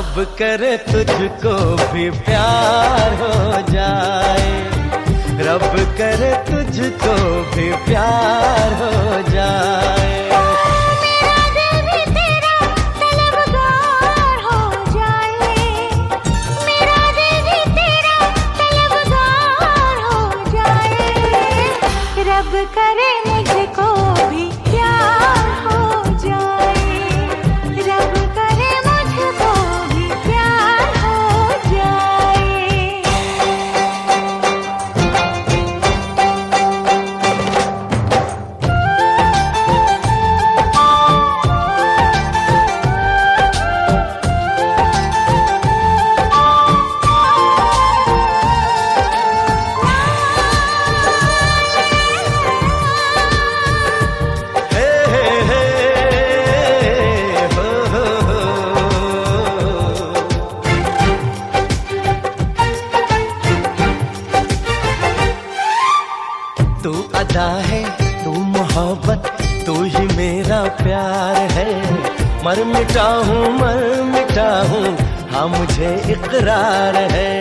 रब करे तुझको भी प्यार हो जाए, रब करे तुझको भी प्यार हो जाए। मेरा दिल भी तेरा तलबगार हो जाए, मेरा दिल भी तेरा तलबगार हो जाए। रब करे मुझको भी प्यार हो जाए, रब करे मुझको भी प्यार हो जाए। हे हे हे हो हो। तू अदा है, तू मोहब्बत, तू ही मेरा प्यार है। मर मिटा हूँ हाँ मुझे इकरार है।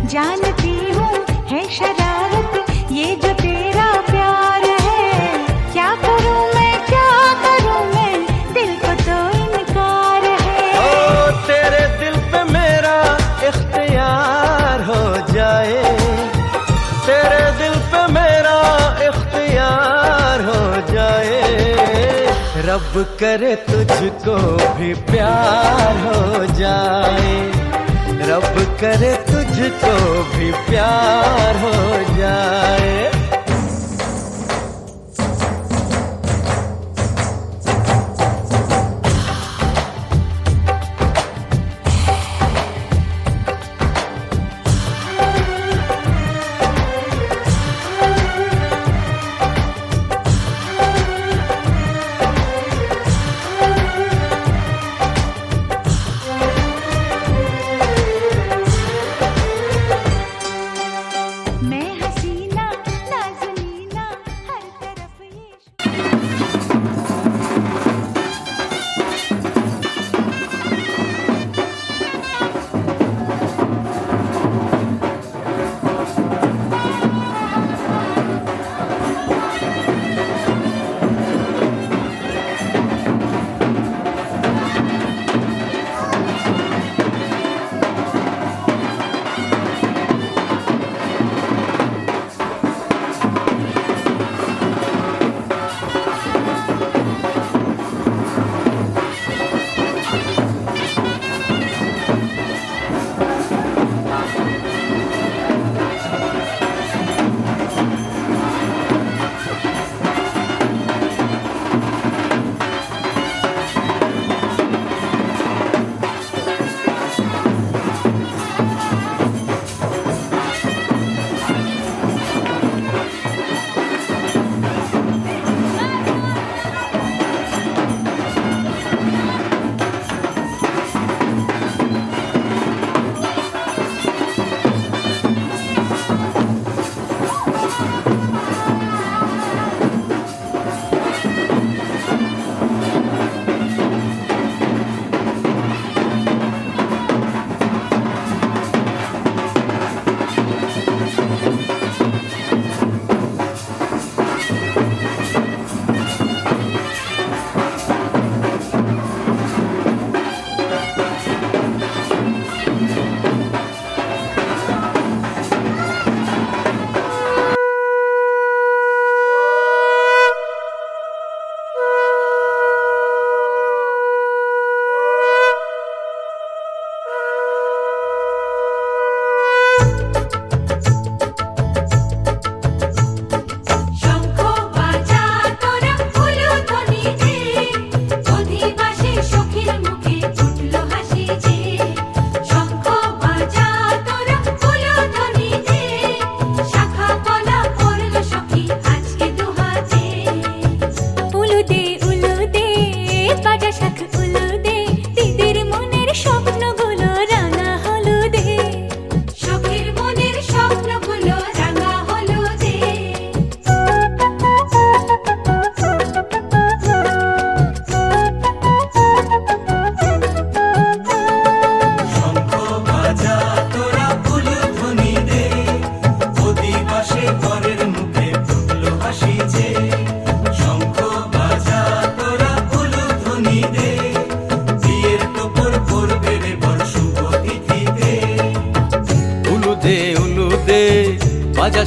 जानती हूँ है शरारत ये जो तेरा प्यार है, क्या करूँ मैं दिल को तो इनकार है। ओ तेरे दिल पे मेरा इख्तियार हो जाए, तेरे दिल पे मेरा इख्तियार हो जाए। रब करे तुझको भी प्यार हो जाए, रब करे तुझको भी प्यार हो जाए। मैं हसीना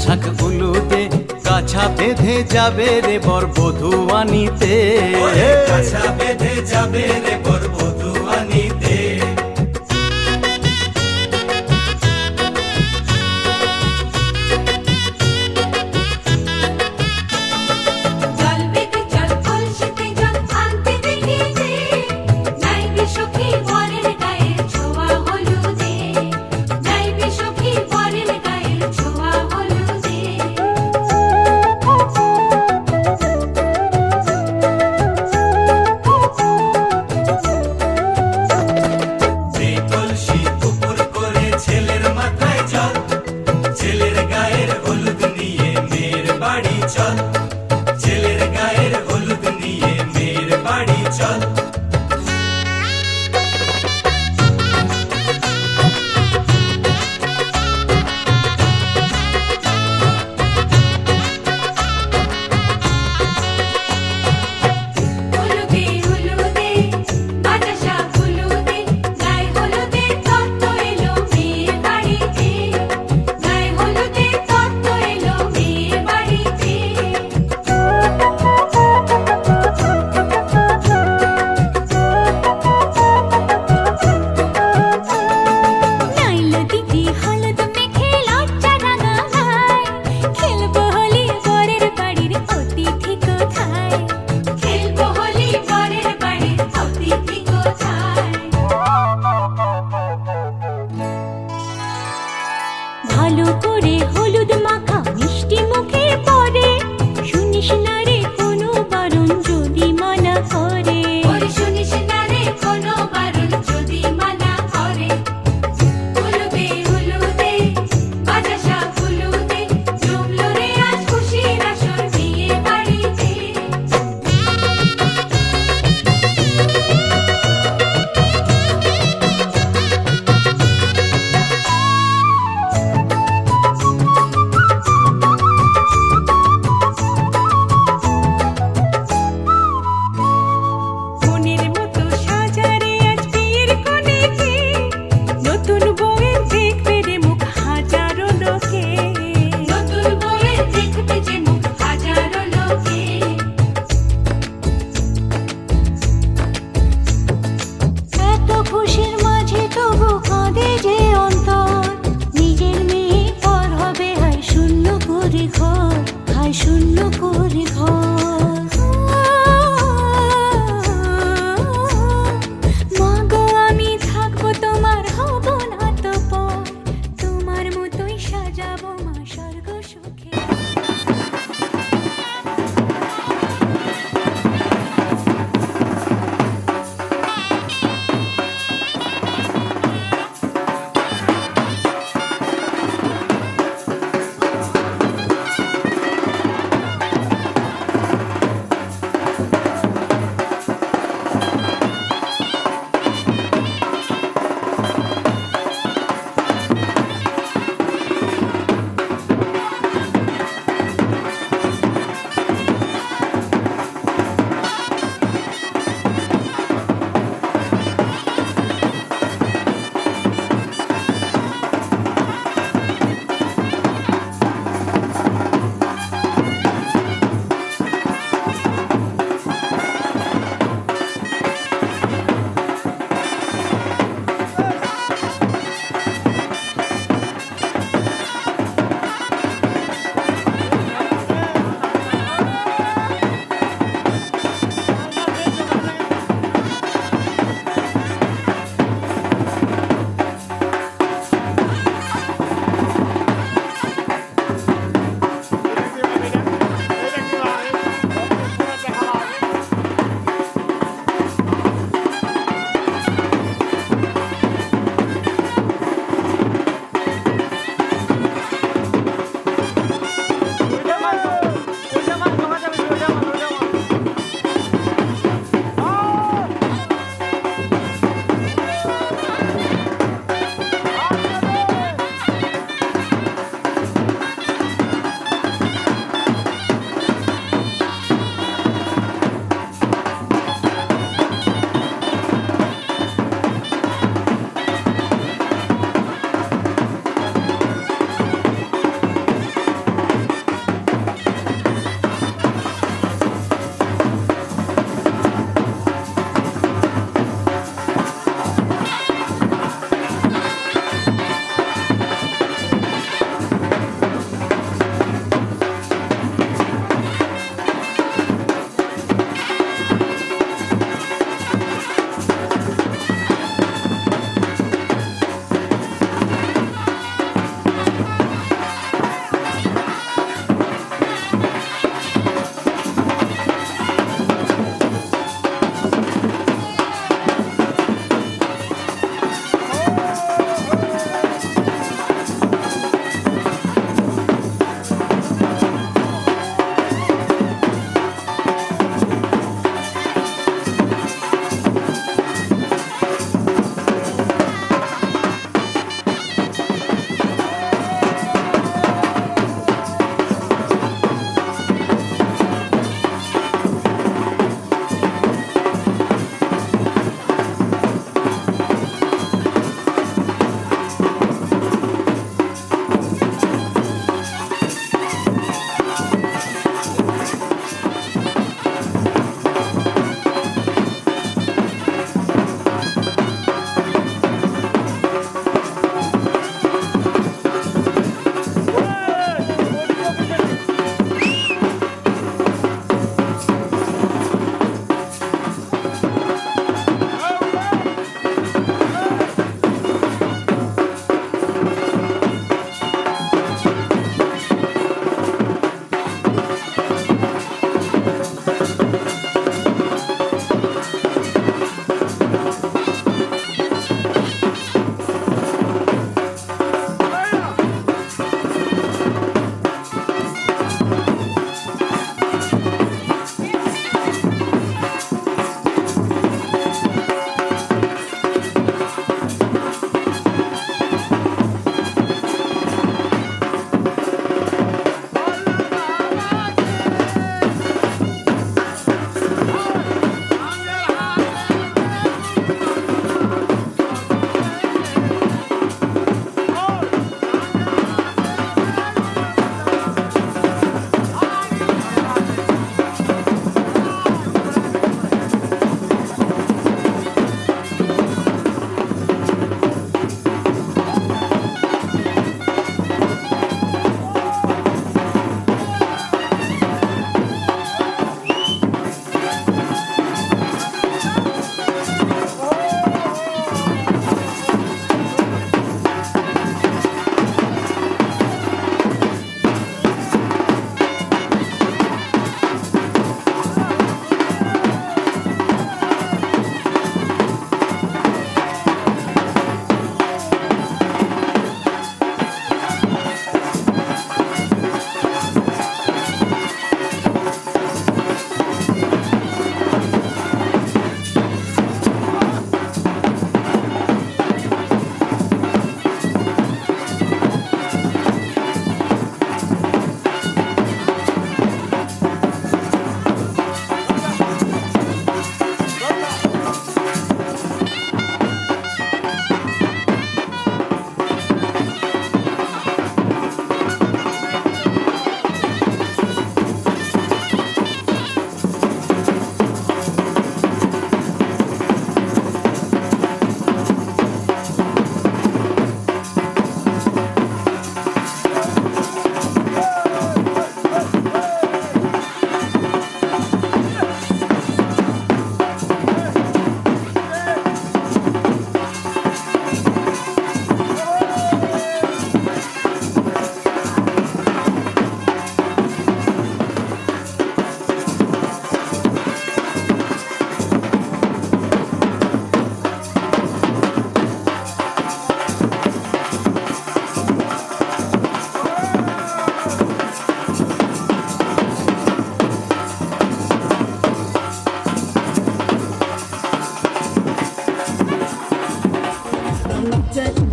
শাক উলুদে কাছা বেঁধে যাবে রে বর বধূ আনিতে কাছা বেঁধে যাবে রে বর বধূ আনিতে জল বেঁধে জল কলসিতে জল আনতে দেখিতে যাইবে সখী বরের গায়ের ছোঁয়া হলুদে যাইবে সখী বরের গায়ের ছোঁয়া হলুদে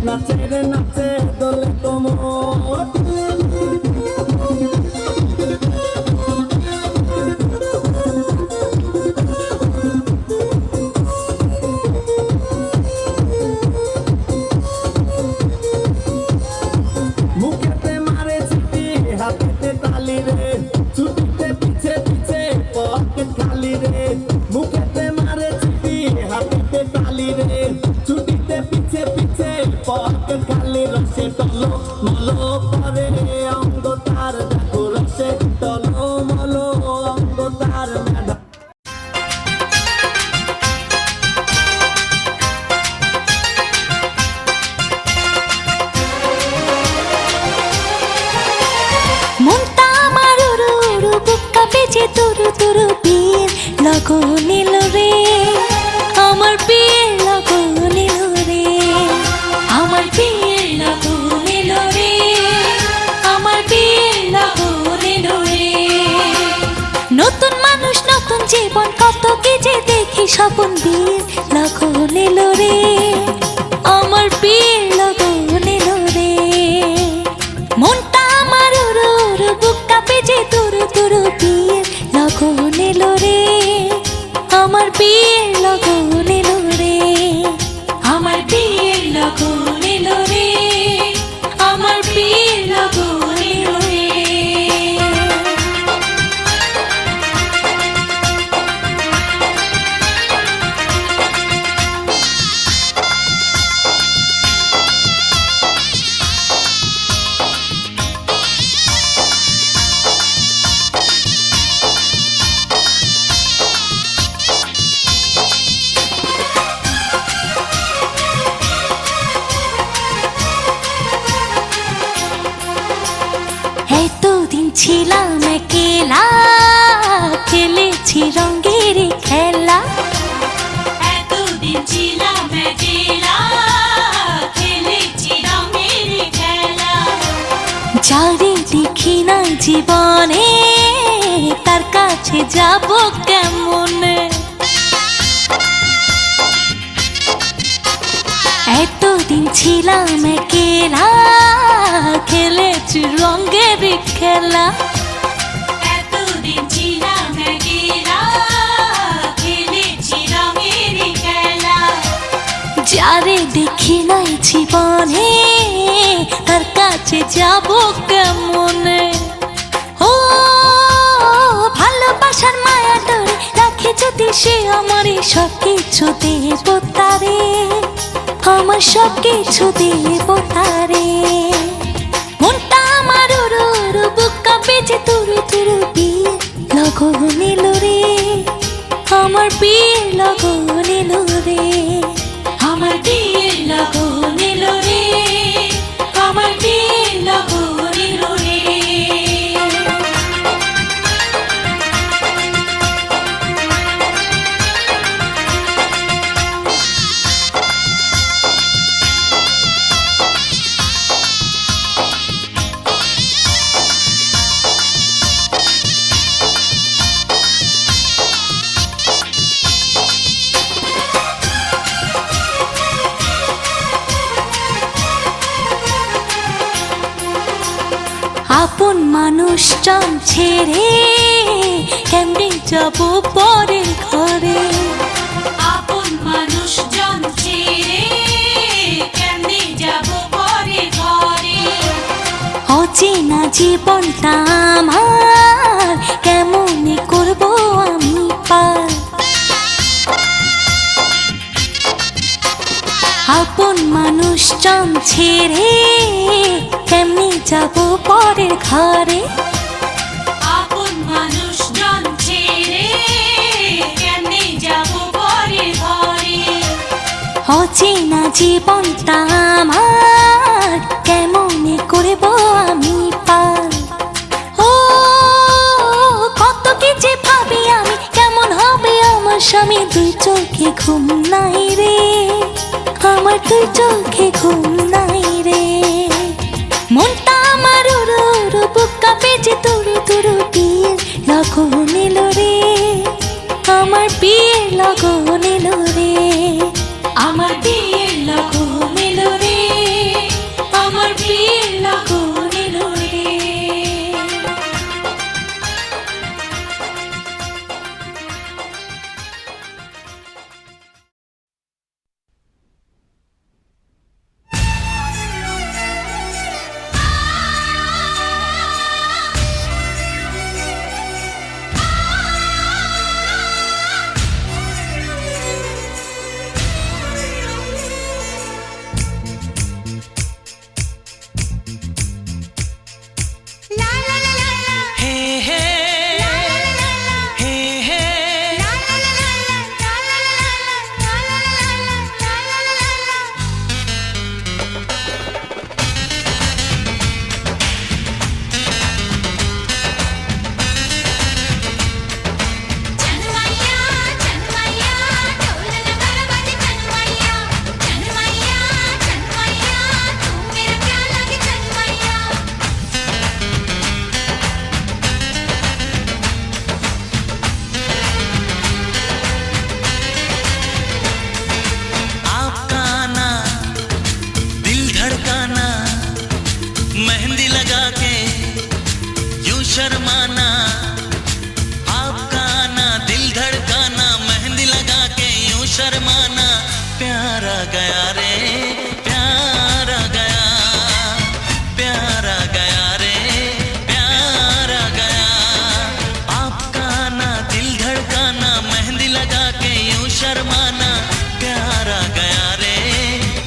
নাচে রে নাচে দোলে কোমর মুখেতে মারে চিঠি হাতেতে তালি রে ছুটিতে পিছে পিছে পকেট খালি রে মুখেতে মারে চিঠি হাতেতে তালি রে ছুটিতে পিছে পিছে পকেট খালি রসে টলো মলো করে অঙ্গ তার দেখো রসে টলো মলো অঙ্গ তার ম্যাডাম মনটা আমার উড়ু উড়ু বুক কাঁপে যে তুরু তুরু বিয়ের লগন এলো রে আমার বিয়ের লগন এলো রে আমার বিয়ের লগন এলো রে আমার বিয়ের লগন এলো রে নতুন মানুষ নতুন জীবন কত কি যে দেখি স্বপন বিয়ের লগন এলো রে আমার বিয়ের লগন এলো রে মনটা আমার উড়ু উড়ু বুক কাঁপে যে তুরু তুরু বিয়ের লগন এলো রে আমার বিয়ের লগন এলো রে আমার বিয়ের লগন এলো রে আমার বিয়ের লগন এলো রে এতদিন ছিলাম একলা খেলেছি রঙের খেলা এতদিন ছিলাম একলা খেলেছি রঙের খেলা যারে দেখি না জীবনে তার কাছে যাব কেমনে এতদিন ছিলাম একলা খেলেছি রঙের খেলা এতদিন ছিলাম একলা খেলেছি রঙের খেলা যারে দেখি নাই জীবনে তার কাছে যাব কেমনে ও ভালোবাসার মায়া ধরে রাখে যদি সে আমার সব কিছু দেব তারে আমার সব কিছু দেব তারে মনটা আমার উড়ু উড়ু বুক কাঁপে যে তুরু তুরু বিয়ের লগন এলো রে আমার বিয়ের লগন এলো রে আমার বিয়ের লগন এলো রে আমার বিয়ের লগন এলো রে আপন মানুষজন ছেড়ে কেমনে যাব পরের ঘরে আপন মানুষজন ছেড়ে কেমনে যাব পরের ঘরে অচেনা জীবনটা আমার কেমনে করব আমি পার আপন মানুষজন ছেড়ে কেমনে যাব পরের ঘরে আপন মানুষজন ছেড়ে কেমনে যাব পরের ঘরে অচেনা জীবনটা আমার কেমনে করব আমি পার ও কত কি যে ভাবি আমি কেমন হবে আমার স্বামী দুই চোখে ঘুম নাই রে আমার দুই চোখে ঘুম নাই রে মনটা আমার উড়ু উড়ু বুক কাঁপে যে তুরু তুরু বিয়ের লগন এলো রে আমার বিয়ের লগন এলো রে আমার বিয়ের লগন এলো রে प्यारा गया रे प्यारा गया, प्यारा गया रे प्यारा गया। आपका ना दिल धड़काना, मेहंदी लगा के यूं शर्माना, प्यारा गया रे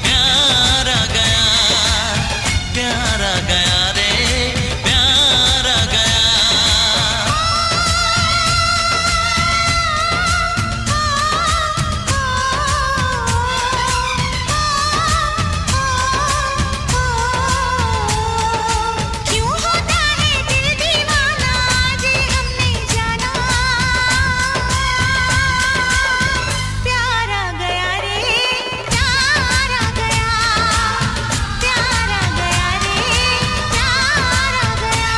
प्यारा गया, प्यारा गया रे प्यारा गया। क्यों होता है दिल दीवाना, आज हमने जाना। प्यारा गया रे प्यारा गया, प्यारा गया रे प्यारा गया।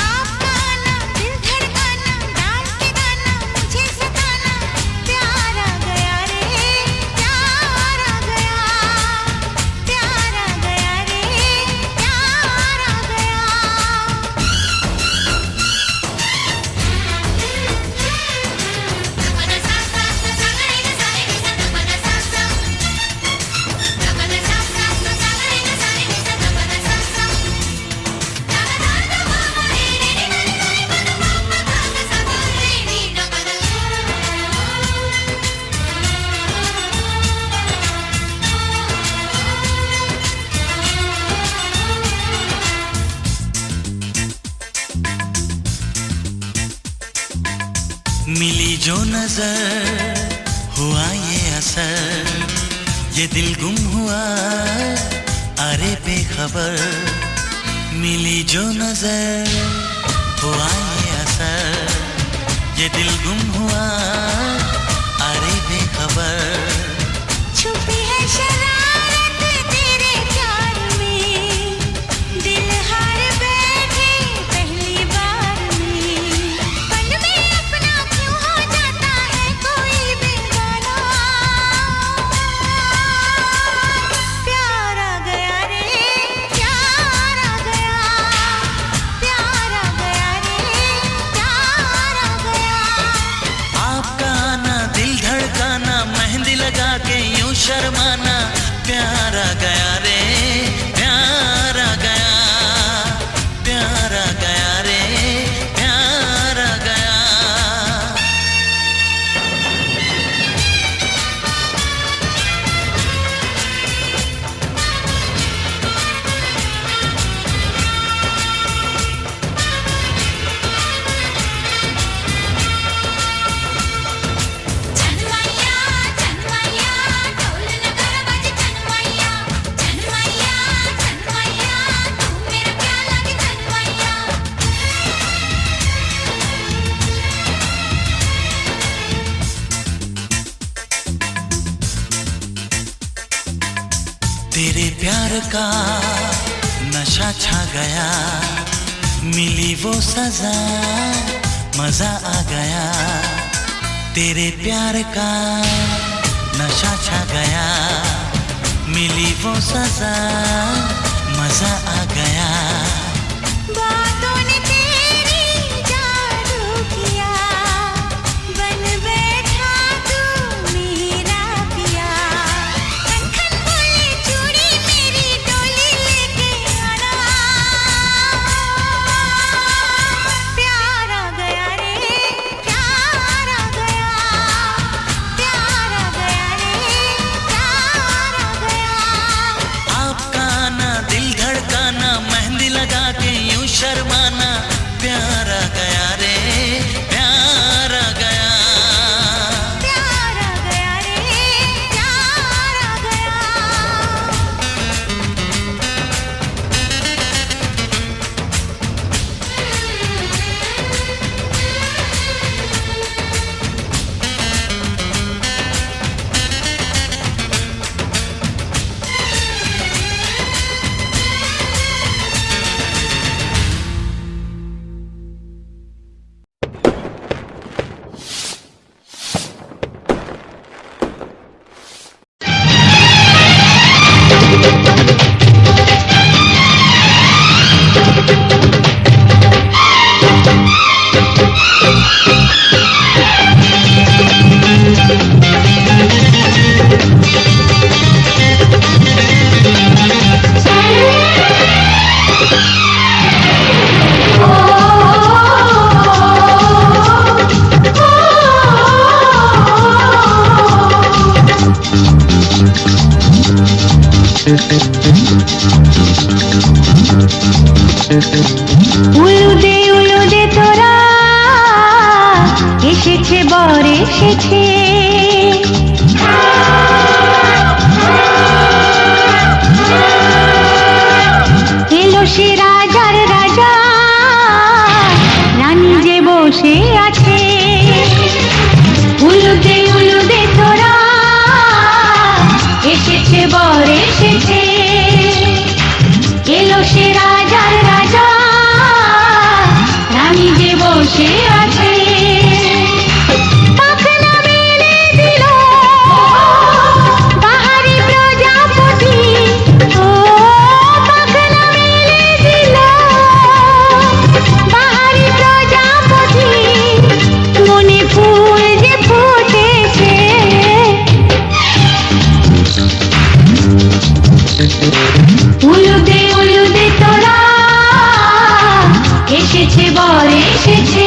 आपका ना दिल धड़काना, डांस के गाना मुझे सताना, प्यारा गया रे प्यारा गया, प्यारा गया रे प्यारा गया। मिली जो नजर हुआ ये असर, ये दिल गुम हुआ अरे बेखबर। मिली जो नजर हुआ ये असर, ये दिल गुम हुआ अरे बेखबर। छुपी है शरारत तेरे प्यार में, दिल हार बैठे पहली बार में। पल में अपना क्यों हो जाता है कोई बेगाना। प्यारा गया रे प्यारा गया, प्यारा गया रे प्यारा गया। आपका ना दिल धड़काना, मेहंदी लगा के यूं शर्माना, प्यारा गया रे प्यारा गया, प्यारा गया रे प्यारा गया। जनमैया जनमैया ढोल नगाड़ा बाजे, जनमैया जनमैया जनमैया तू मेरा प्यार लागे जनमैया। तेरे प्यार का नशा छा गया, मिली वो सजा मजा आ गया। तेरे प्यार का नशा छा गया, मिली वो सजा मजा आ गया। बातों ने तेरी जादू किया, बन बैठा तू मेरा पिया। खन खन बोले चूड़ी मेरी डोली लेके आना। प्यारा गया रे प्यारा गया, प्यारा गया रे प्यारा गया। आपका ना दिल धड़काना, मेहंदी लगा উলুদে তোরা এসেছে বর এসেছে, এলো সে রাজার রাজা, রানী যে বসে আছে। উলুদে তোরা এসেছে বর এসেছে, এলো সে রাজার রাজা, রানী যে বসে আছে। পাখনা মেলে দিল বাহারি প্রজাপতি, ও পাখনা মেলে দিল বাহারি প্রজাপতি, মনে ফুল যে ফুটেছে। উলুদে তোরা এসেছে বর এসেছে।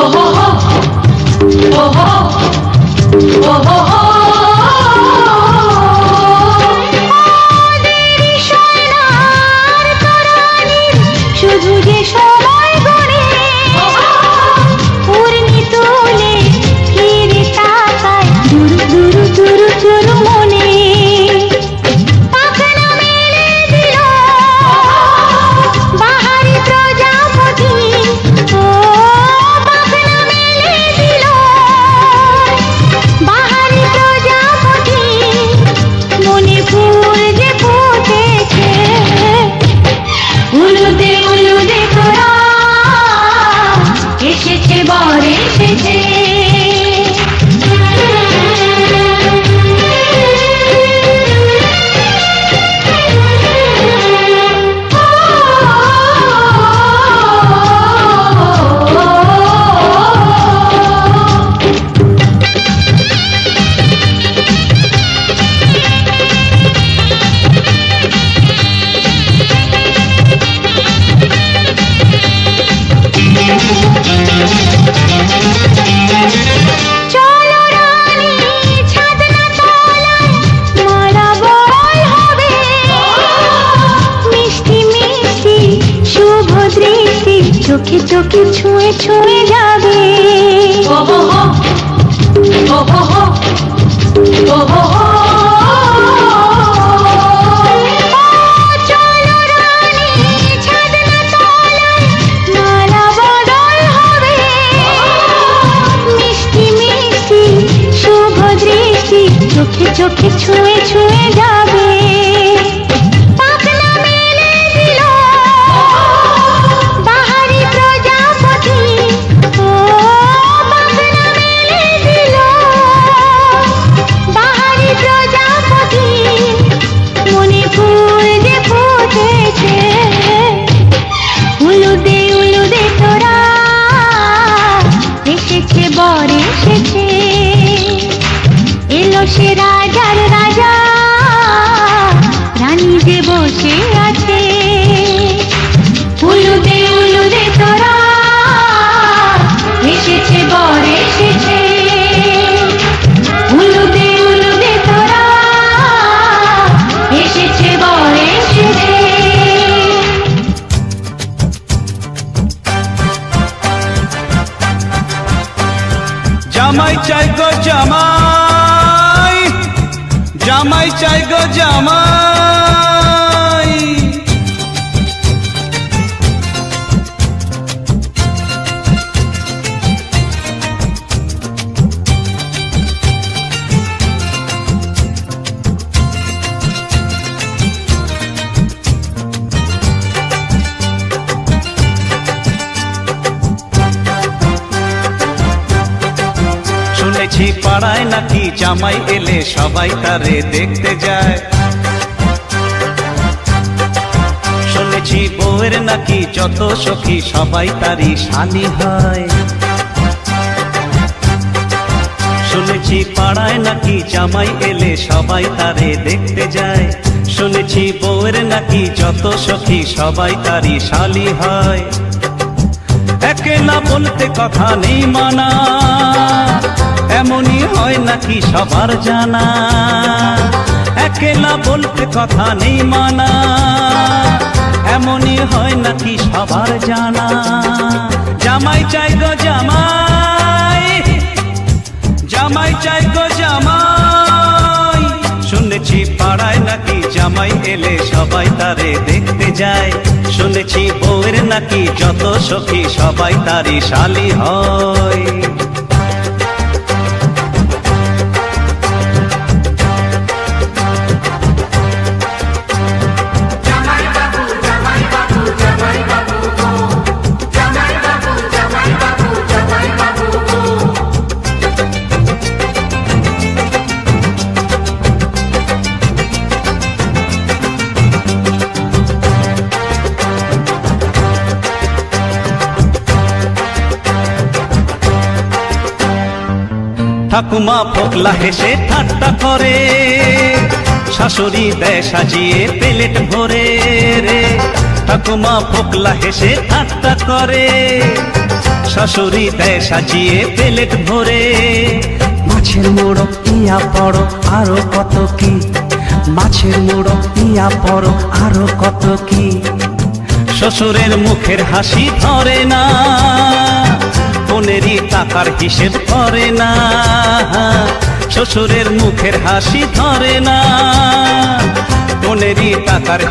ওহো ওহো চোখে চোখে ছুঁয়ে ছুঁয়ে যাবে। ওহো হো ওহো হো ওহো হো, চলো রানী ছাদনা তলায়, মালা বদল হবে। মিষ্টি মিষ্টি শুভ দৃষ্টি চোখে চোখে ছুঁয়ে ছুঁয়ে যাবে। সে রাজার রাজা, রানী যে বসে আছে। উলুদে তোরা এসেছে বর এসেছে। উলুদে তোরা এসেছে বর এসেছে। জামাই চাই গো জামাই, জামাই চাই গো জামাই। শুনেছি পাড়ায় নাকি জামাই এলে সবাই তারে দেখতে যায়। শুনেছি বউয়ের নাকি যত সখী সবাই তারই শালি হয়। শুনেছি পাড়ায় নাকি জামাই এলে সবাই তারে দেখতে যায়। শুনেছি বউয়ের নাকি যত সখী সবাই তারই শালি হয়। একলা বলতে কথা নেই মানা, এমনই হয় নাকি সবার জানা। একলা বলতে কথা নেই মানা, এমনই হয় নাকি সবার জানা। জামাই চাই গো জামাই, জামাই চাই গো জামাই। শুনেছি পাড়ায় নাকি জামাই এলে সবাই তারে দেখতে যায়। শুনেছি বউয়ের নাকি যত সখী সবাই তারই শালি হয়। ঠাকুমা ফোকলা হেসে ঠাট্টা করে, শাশুড়ি দেয় সাজিয়ে প্লেট ভরে রে। ঠাকুমা ফোকলা হেসে ঠাট্টা করে, শাশুড়ি দেয় সাজিয়ে প্লেট ভরে। মাছের মোড়ো ইয়া পড়ো আরো কত কি, মাছের মোড়ো ইয়া পড়ো আরো কত কি। শ্বশুরের মুখের হাসি ধরে না, বোনেরই টাকার হিসেব করে না। শ্বশুরের মুখের হাসি ধরে না, বোনেরই টাকার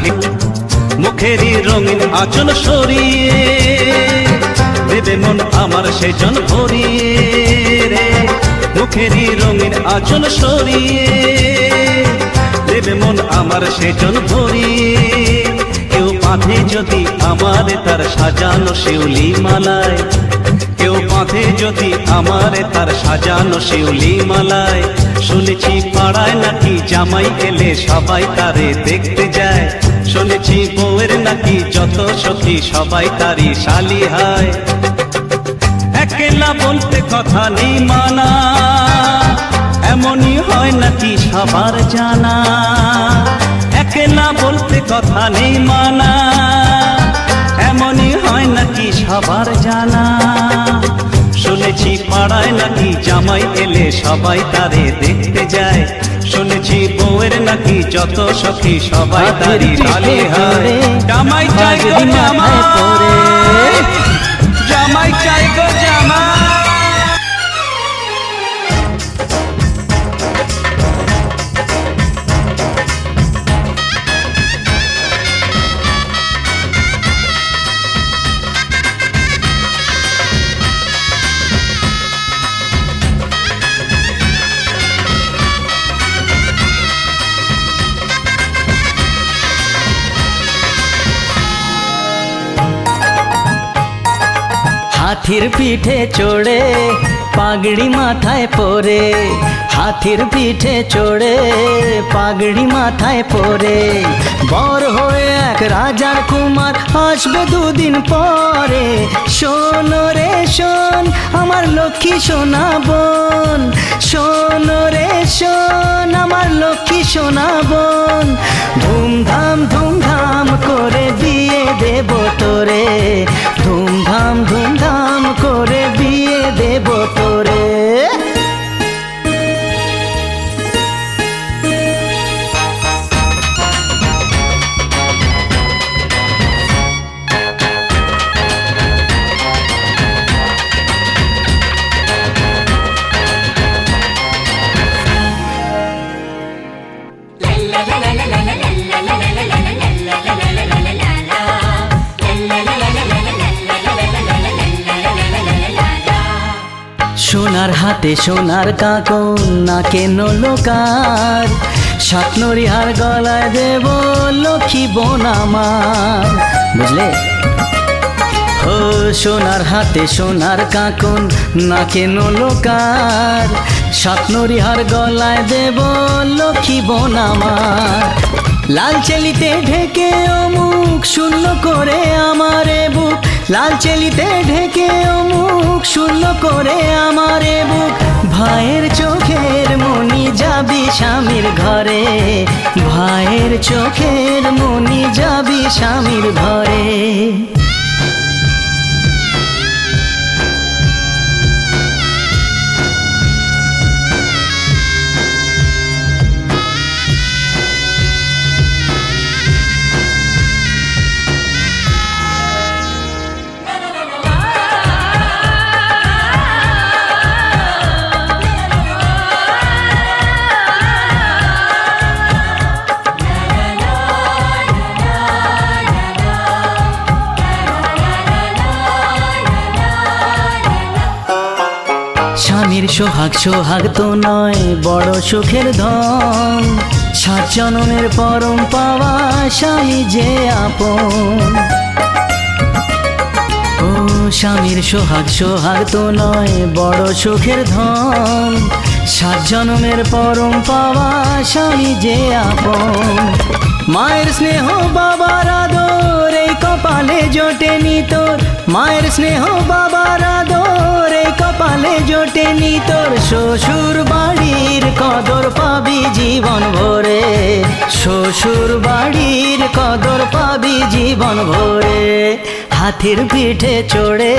মুখেরই রঙিন আঁচল সরিয়ে দেবে মন আমার সেজন ভরিয়ে রে। মুখেরই রঙিন আঁচল সরিয়ে দেবে মন আমার সেজন ভরিয়ে। কেউ বাঁধে যদি আমার তার সাজানো শিউলি মালায়, কেউ বাঁধে যদি আমার তার সাজানো শিউলি মালায়। শুনেছি পাড়ায় নাকি জামাই এলে সবাই তারে দেখতে যায়। শুনেছি বউয়ের নাকি যত সখী সবাই তারই শালি হয়। একলা বলতে কথা নেই মানা, এমনই হয় নাকি সবার জানা। একলা বলতে কথা নেই মানা, এমনই হয় নাকি সবার জানা। শুনেছি পাড়ায় নাকি জামাই এলে সবাই তারে দেখতে যায়। শুনেছি বউয়ের নাকি যত সখী সবাই তারই শালি হয়। জামাই চাই গো জামাই, জামাই চাই গো জামাই। হাতির পিঠে চড়ে পাগড়ি মাথায় পরে, হাতির পিঠে চড়ে পাগড়ি মাথায় পরে। বর হয়ে এক রাজার কুমার আসবে দুদিন পরে। শোন রে শোন আমার লক্ষ্মী সোনা বোন, শোন রে শোন আমার লক্ষ্মী সোনা বোন। ধুমধাম ধুমধাম করে বিয়ে দেব তোরে, ধুমধাম ধুমধাম করে বিয়ে দেব তোরে। সোনার হাতে সোনার কাকন নাকে নলকার, সাতনরি হার গলায় দেব লক্ষ্মী বোন আমার। বুঝলে? ও ও সোনার হাতে সোনার কাকন না কেন লোকার, স্বপ্নরিহার গলায় দেব লক্ষ্মী বোন আমার। লাল চেলিতে ঢেকে ও মুখ শূন্য করে আমারে বুক, লাল চেলিতে ঢেকে ও মুখ শূন্য করে আমারে বুক। ভাইয়ের চোখের মনি যাবি স্বামীর ঘরে, ভাইয়ের চোখের মনি যাবি স্বামীর ঘরে। স্বামীর সোহাগ সোহাগ তো নয় বড় সুখের ধন, সাত জনমের পরম পাওয়া স্বামী যে আপন। ও স্বামীর সোহাগ সোহাগ তো নয় বড় সুখের ধন, সাত জনমের পরম পাওয়া স্বামী যে আপন। মায়ের স্নেহ বাবার আদর এই কপালে জোটেনি তোর, মায়ের স্নেহ বাবার আদর এই কপালে জোটেনি তোর। শ্বশুর বাড়ির কদর পাবি জীবন ভরে, শ্বশুর বাড়ির কদর পাবি জীবন ভরে। হাতির পিঠে চড়ে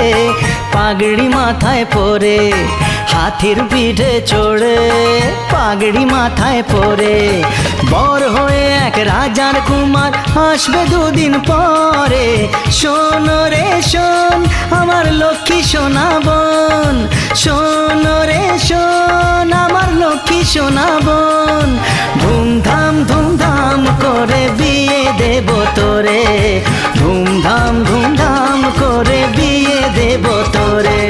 পাগড়ি মাথায় পরে, হাতির পিঠে চড়ে পাগড়ি মাথায় পরে। বর হয়ে এক রাজার কুমার আসবে দুদিন পরে। শোন রে শোন আমার লক্ষ্মী সোনা বোন, শোন রে শোন আমার লক্ষ্মী সোনা বোন। ধুমধাম ধুমধাম করে বিয়ে দেব তোরে, ধুমধাম ধুমধাম করে বিয়ে দেব তোরে।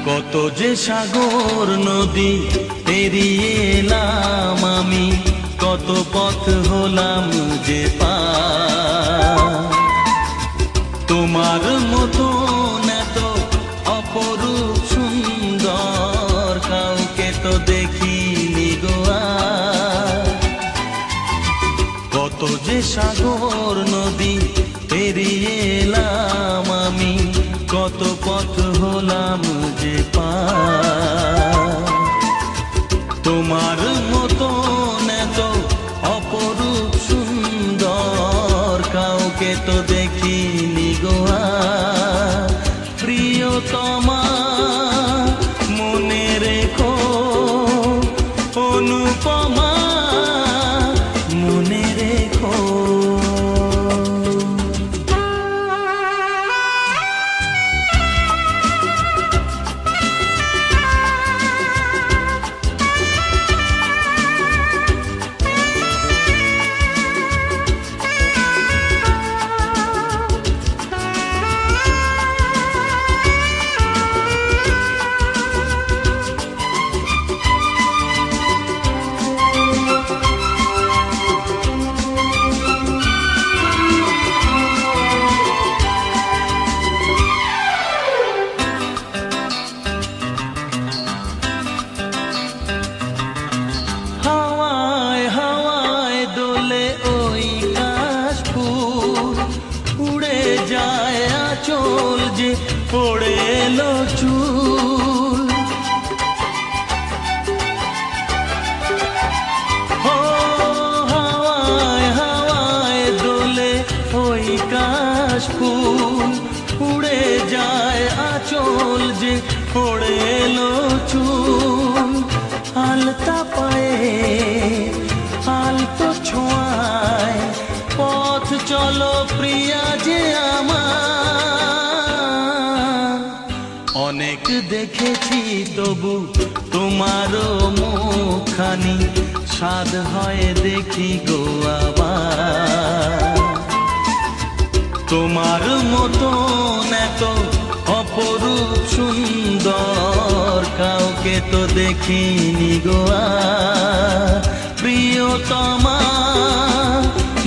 কত যে সাগর নদী পেরিয়ে এলাম আমি, কত পথ হলাম যে পার। তোমার মতো এত অপরূপ সুন্দর কাউকে তো দেখিনি গো আর। কত যে সাগর নদী পেরিয়ে এলাম আমি, কত পথ হলাম যে পার। তোমার মতো এত অপরূপ সুন্দর কাউকে তো দেখিনি গো আর। প্রিয়তমা মনে রেখো, অনুপমা মনে রেখো। পড়ে এলো চুল, ও হাওয়ায় হাওয়ায় দোলে ওই কাশফুল। উড়ে যায় আঁচল যে পড়ে এলো চুল। আলতা পায়ে আলতো ছোঁয়ায় পথ চলো প্রিয়া যে আমার। অনেক দেখেছি তবু তোমারও মুখখানি স্বাদ হয় দেখি গো আবার। তোমার মতন এত অপরূপ সুন্দর কাউকে তো দেখিনি গো আর। প্রিয়তমা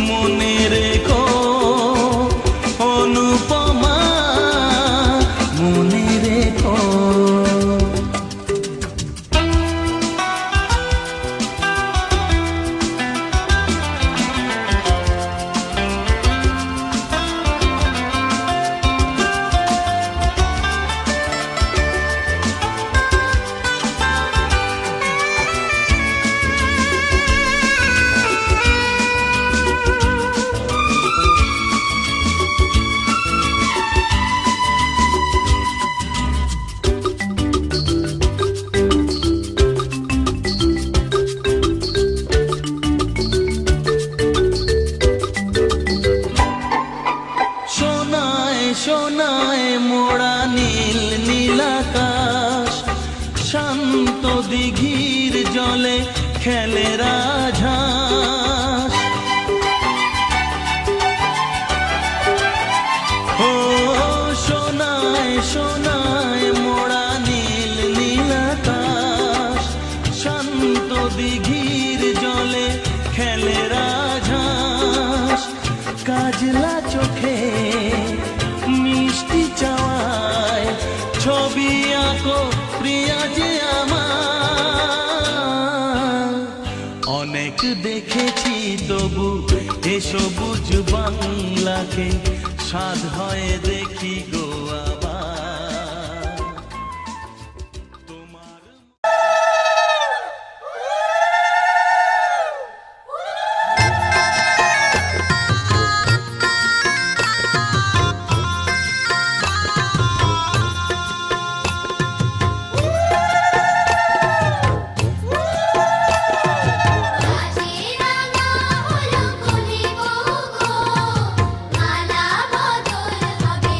মনে রেখো, অনুপমা মনে রেখো। সোনায় মোড়া নীল নীলাকাশ, শান্ত দিঘির জলে খেলে রাজহাঁস। ও সোনায় সোনায় মোড়া নীল নীলাকাশ, শান্ত দিঘির জলে খেলে রাজহাঁস। কাজলা চোখে মিষ্টি চাওয়ায় ছবি আঁকো প্রিয়া যে আমার। অনেক দেখেছি তবু এ সবুজ বাংলাকে স্বাদ হয় দেখি গো আবার। তোমার রাঙা হলো কলি গো, মালা বদল হবে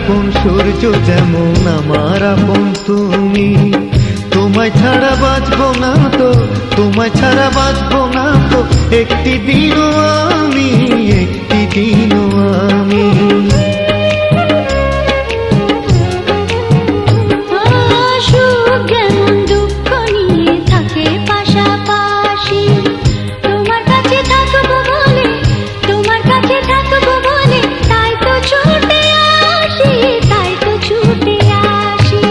আপন সূর্য যেমন আমার আপন তুমি। তোমায় ছাড়া বাঁচবো না তো, তোমায় ছাড়া বাঁচবো না তো, একটি দিনও আমি, একটি দিনও আমি। সুখ যেমন দুঃখ নিয়ে থাকে পাশাপাশি, তোমার কাছে থাকবো বলে, তোমার কাছে থাকবো বলে, তাই তো ছুটে আসি, তাই তো ছুটে আসি।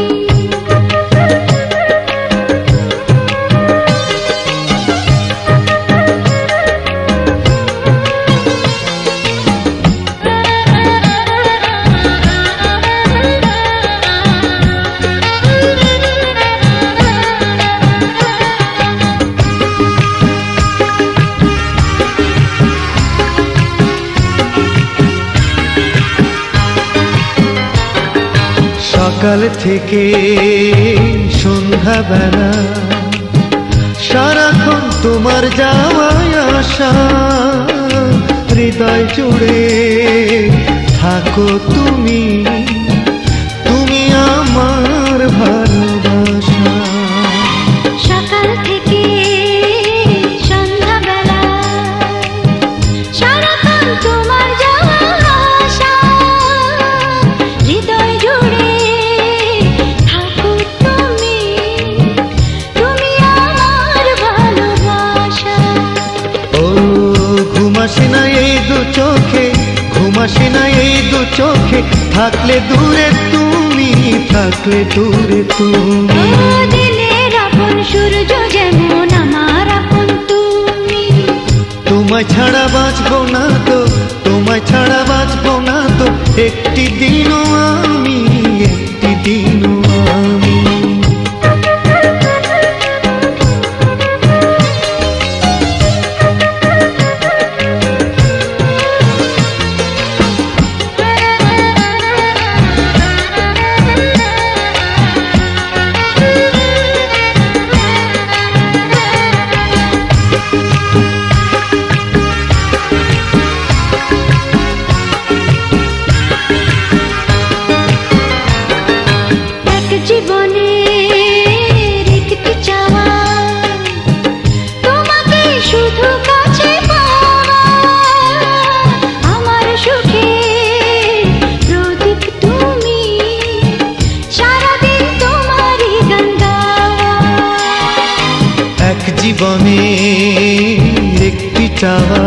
সকাল থেকে সন্ধ্যাবেলা সারাক্ষণ তোমার যাওয়ায় আসা, হৃদয় জুড়ে থাকো তুমি, তুমি আমার ভালোবাসা। সকাল থেকে সন্ধ্যাবেলা সারাক্ষণ তোমার যাওয়া আসা, হৃদয় জুড়ে থাকো তুমি, তুমি আমার ভালোবাসা। ও ঘুমাসি না এই দু চোখে, ঘুমাসি না এই দু চোখে, থাকলে দূরে তুমি, থাকলে দূরে তুমি। ও দিনের আপন সূর্য যেমন আমার আপন তুমি। তোমায় ছাড়া বাঁচবো না তো, তোমায় ছাড়া বাঁচবো না তো, একটি দিনও আমি, একটি দিনও আমি। এক জীবনের একটি চাওয়া, তোমাকে শুধু কাছে পাওয়া, আমার সুখে প্রদীপ তুমি, সারাদিন তোমারই গান গাওয়া। এক জীবনে একটি চাওয়া,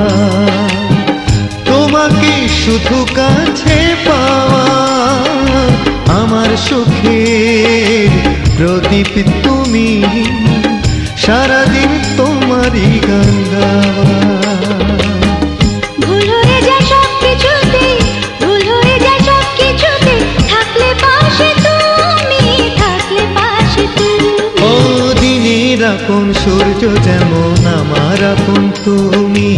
তোমাকে শুধু কাছে পাওয়া, আমার সুখের প্রদীপ তুমি, সারাদিন তোমারই গান গাওয়া। ভুল হয়ে যায় সব কিছুতে, ভুল হয়ে যায় সব কিছুতে, থাকলে পাশে তুমি, থাকলে পাশে তুমি। ও দিনের আপন সূর্য যেমন আমার আপন তুমি।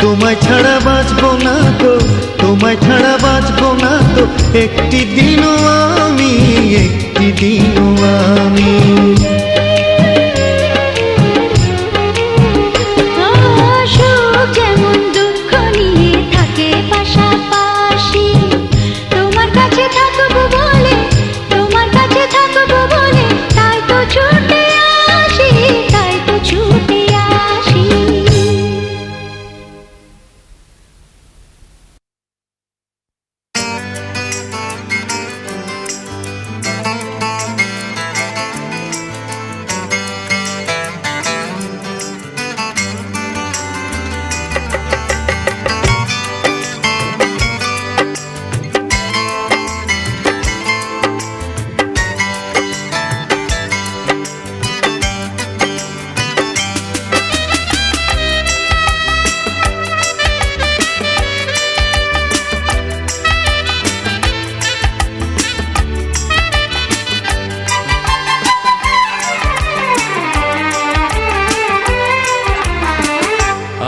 তোমায় ছাড়া বাঁচবো না তো, তোমায় ছাড়া বাঁচবো না তো, একটি দিনও আমি, একটি দিনও আমি। সুখ যেমন দুঃখ নিয়ে থাকে পাশাপাশি, তোমার কাছে থাকবো বলে, তোমার কাছে থাকবো বলে, তাই তো ছুটে আসি, তাই তো ছুটে আসি।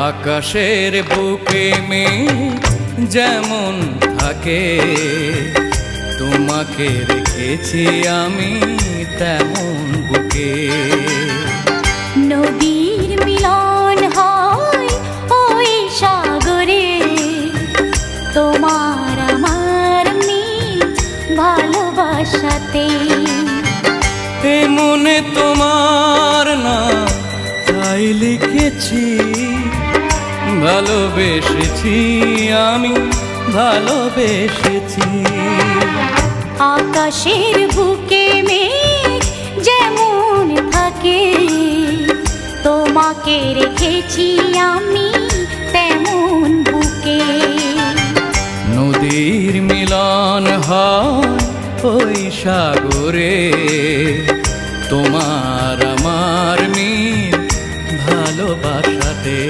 আকাশের বুকে মেঘ যেমন থাকে, তোমাকে রেখেছি আমি তেমন বুকে। নদীর মিলন হয় ওই সাগরে, তোমার আমার মিল বাসাতে। এ মনে তোমার না তাই লিখেছি, ভালোবেসেছি আমি, ভালোবেসেছি। আকাশের বুকে মেঘ যেমন থাকে, তোমাকে রেখেছি আমি তেমন বুকে। নদীর মিলন হয় ওই সাগরে, তোমার আমার মিল ভালোবাসাতে।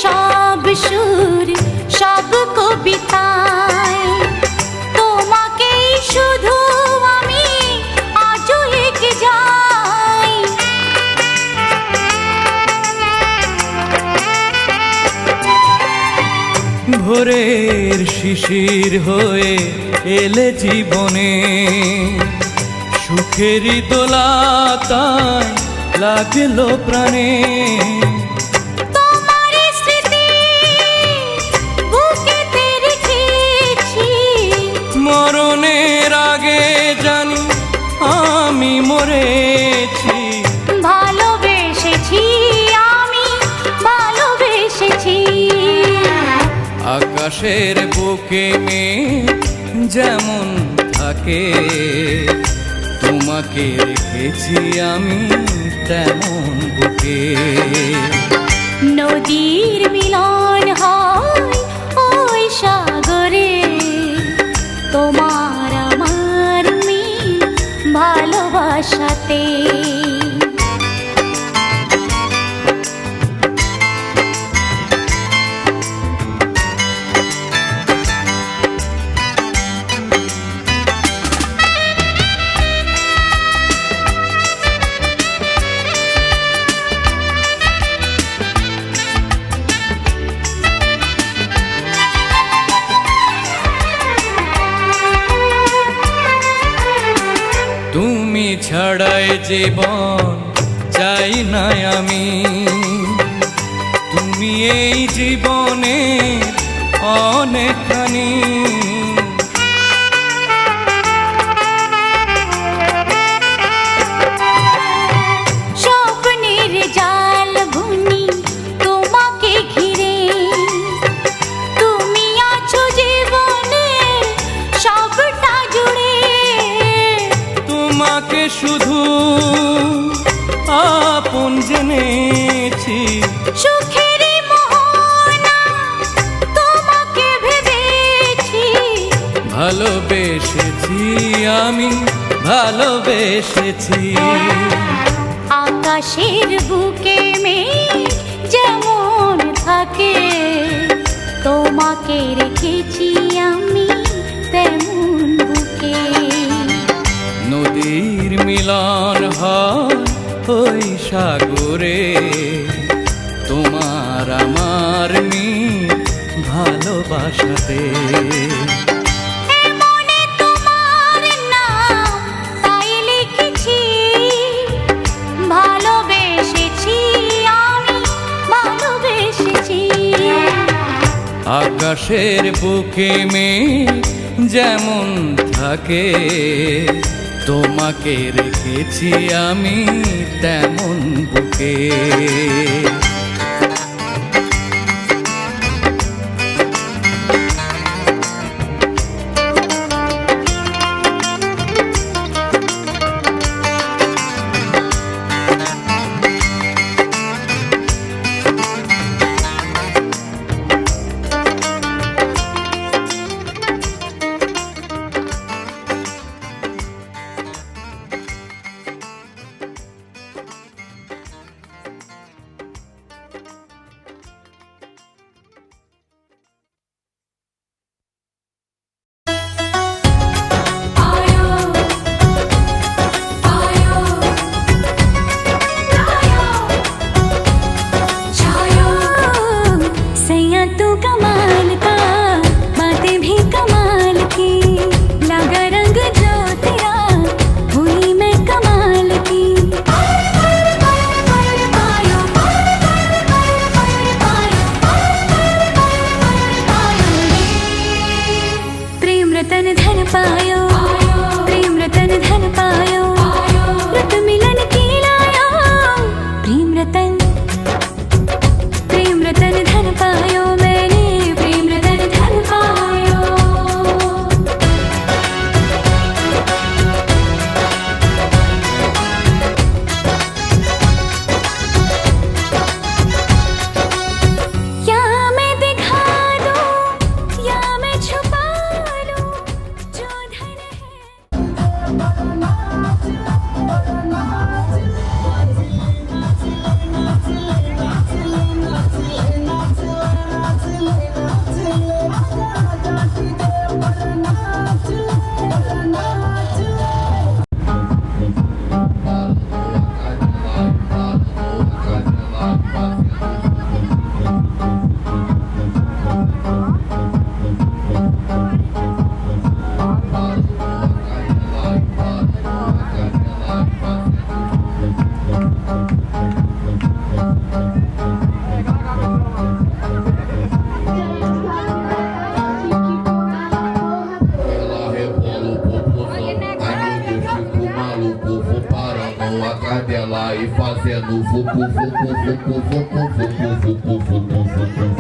সব সুর সব কবিতায় তোমাকেই শুধু আমি আজও লিখে যাই। ভোরের শিশির হয়ে এলে জীবনে, সুখেরই দোলাতায় লাগলো প্রাণে। মরণের আগে জানি আমি মরেছি, ভালোবেসেছি আমি, ভালোবেসেছি। আকাশের বুকে মেঘ যেমন থাকে, তোমাকে রেখেছি আমি তেমন বুকে। নদীর মিলন হয় ওই সাগরে, তোমার আমার মিল ভালোবাসাতে। তুমি ছাড়াই জীবন চাই না আমি, তুমি এই জীবনে অনেকখানি। স্বপ্নের জাল বুনি তোমাকে ঘিরে, তুমি আছো জীবনে সবটা জুড়ে। তোমাকে শুধু আপন জেনেছি, সুখের মোহনা তোমাকে ভেবেছি। ভালোবেসেছি আমি, ভালোবেসেছি। আকাশের বুকে মেঘ যেমন থাকে, তোমাকে রেখেছি আমি তেমন বুকে। নদীর মিলন হয় ওই সাগরে, তোমার আমার মিল ভালোবাসাতে। মনে তোমার নাম তাই লিখেছি, ভালোবেসেছি আমি, ভালোবেসেছি। আকাশের বুকে মেঘ যেমন থাকে, তোমাকে রেখেছি আমি তেমন বুকে। e fazendo vucu, vucu, vucu, vucu, vucu, vucu, vucu, vucu.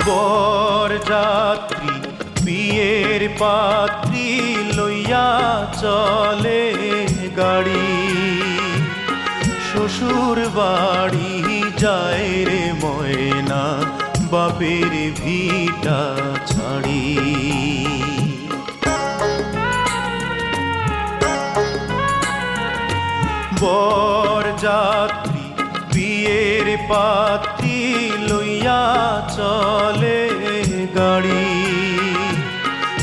বরযাত্রী বিয়ের পাত্রী লইয়া চলে গাড়ি, শ্বশুর বাড়ি যায় রে ময়না বাপের ভিটা ছাড়ি। বরযাত্রী বিয়ের পাত্রী লইয়া চলে গাড়ি,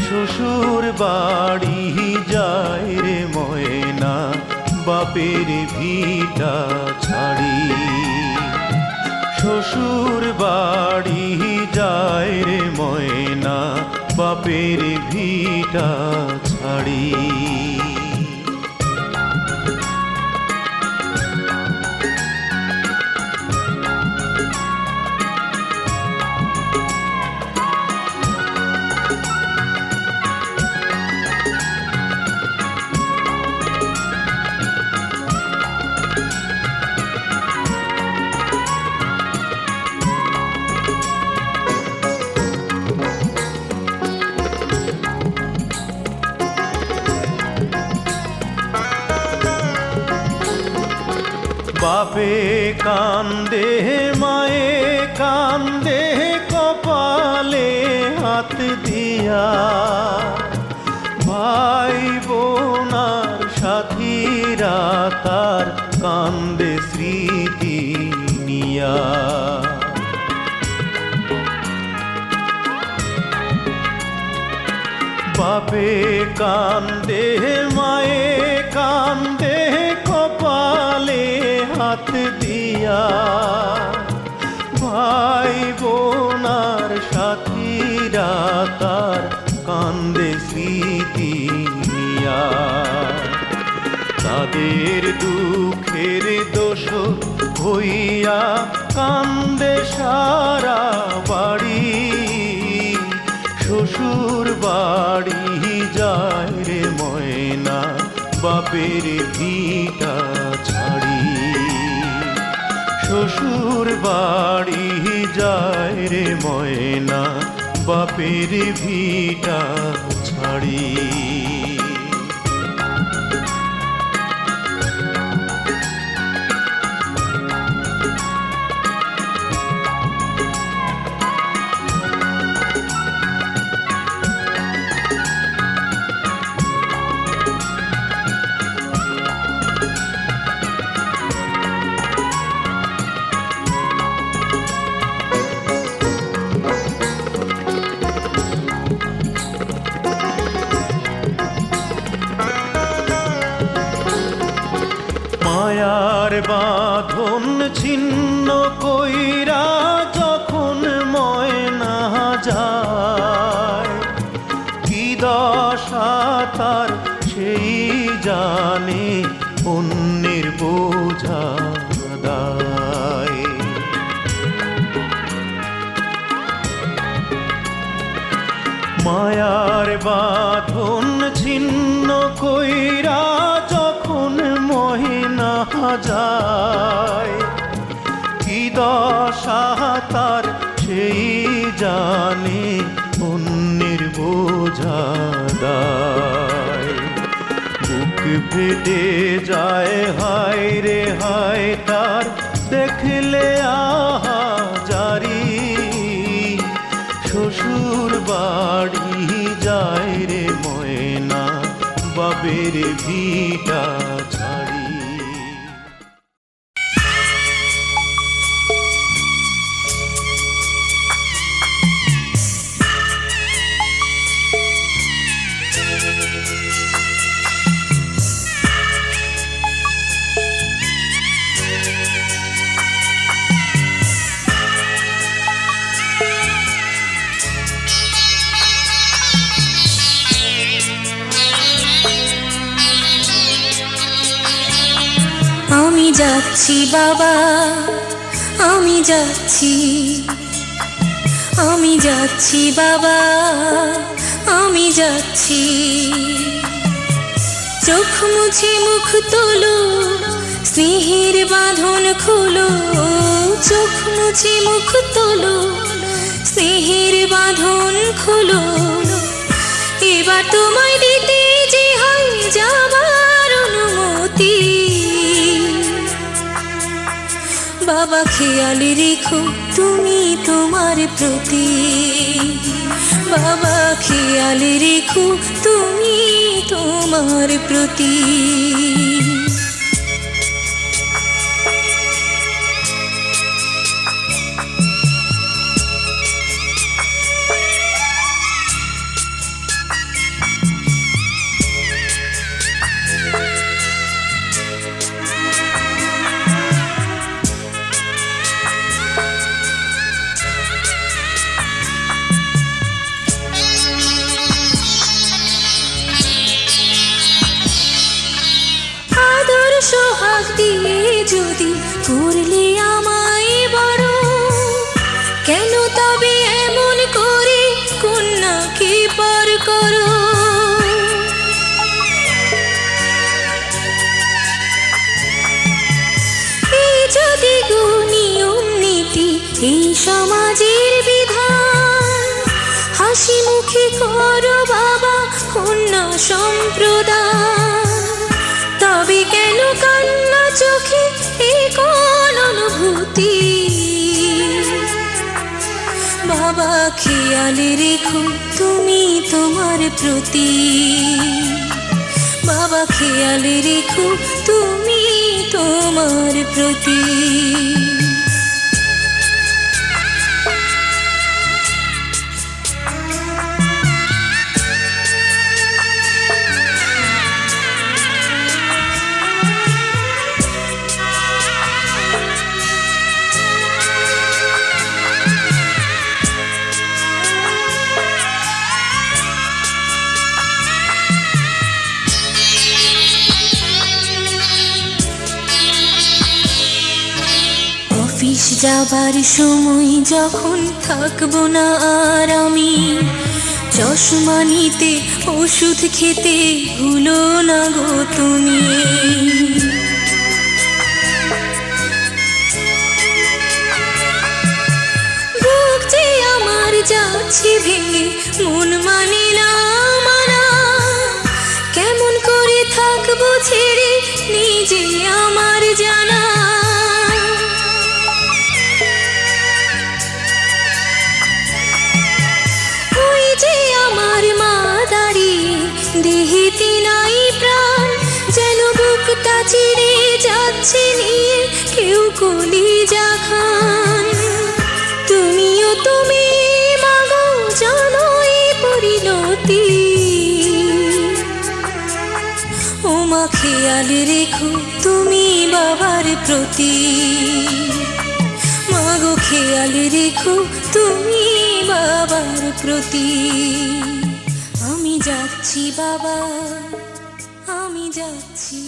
শ্বশুর বাড়ি যায় রে ময়না বাপের ভিটা ছাড়ি। শ্বশুর বাড়ি যায় রে ময়না বাপের ভিটা ছাড়ি। বাপে কান্দে মায়ে কান্দে কপালে হাত দিয়া, ভাই বোনার সাথীরা তার কান্দে স্মৃতি নিয়া। বাপে কান্দে মায়ে কান্দে কপালে হাত মায়া তাদের দুঃখের দোষ হইয়া কান্দে সারা বাড়ি শ্বশুর বাড়ি যায় রে ময়না বাপের ভিটা ছাড়ি শ্বশুর বাড়ি যায় রে ময়না বাপের ভিটা ছাড়ি মায়ার বাঁধন ছিন্ন কইরা যখন ময়না যায় কি দশা তার সেই জানে অন্যের বোঝা দায় মায়ার বাঁধন ছিন্ন কইরা যখন মহিনা যায় কি দশা তার সেই জানে অন্যের বোঝা দায় বুক ফেটে যায় হায় রে হায় তার দেখলে আহা জারি শ্বশুর বাড়ি যায় রে ময়না বাপের ভিটা ছাড়ি আমি যাচ্ছি বাবা, আমি যাচ্ছি, আমি যাচ্ছি বাবা, আমি যাচ্ছি। চোখ মুছে মুখ তোলো, স্নেহের বাঁধন খোলো। চোখ মুছে মুখ তোলো, স্নেহের বাঁধন খোলো। এবার তোমায় দিতে যে হয় যাবার অনুমতি। বাবা খেয়াল রেখো তুমি তোমার প্রতি। বাবা খেয়াল রেখো তুমি তোমার প্রতি। সোহাগ দিয়ে যদি করলে আমায় বড়, কেন তবে এমন করে কন্যাকে পর করো? এই যদি নিয়ম নীতি এই সমাজের বিধান, হাসি মুখে করো বাবা কন্যা সম্প্রদান। তবে কেন কান্না চোখে এই কোন অনুভূতি? বাবা খেয়াল রেখো তুমি তোমার প্রতি। বাবা খেয়াল রেখো তুমি তোমার প্রতি। যাবার সময় যখন থাকবো না আর আমি, চশমা নিতে ওষুধ খেতে ভুলো না গো তুমি। বুক যে আমার যাচ্ছে ভেঙে, মন মানে না মানা, কেমন করে থাকবো ছেড়ে নিজে আমার জানা। ওই যে আমার মা দাঁড়িয়ে, দেহেতে নাই প্রাণ, যেন বুকটা চিরে যাচ্ছে নিয়ে কেউ কলিজা খান। তুমিও তুমি মাগো জানো এই পরিণতি, ও মা খেয়াল রেখো তুমি বাবার প্রতি, মাগো খেয়াল রেখো তুমি বাবার প্রতি। আমি যাচ্ছি বাবা, আমি যাচ্ছি।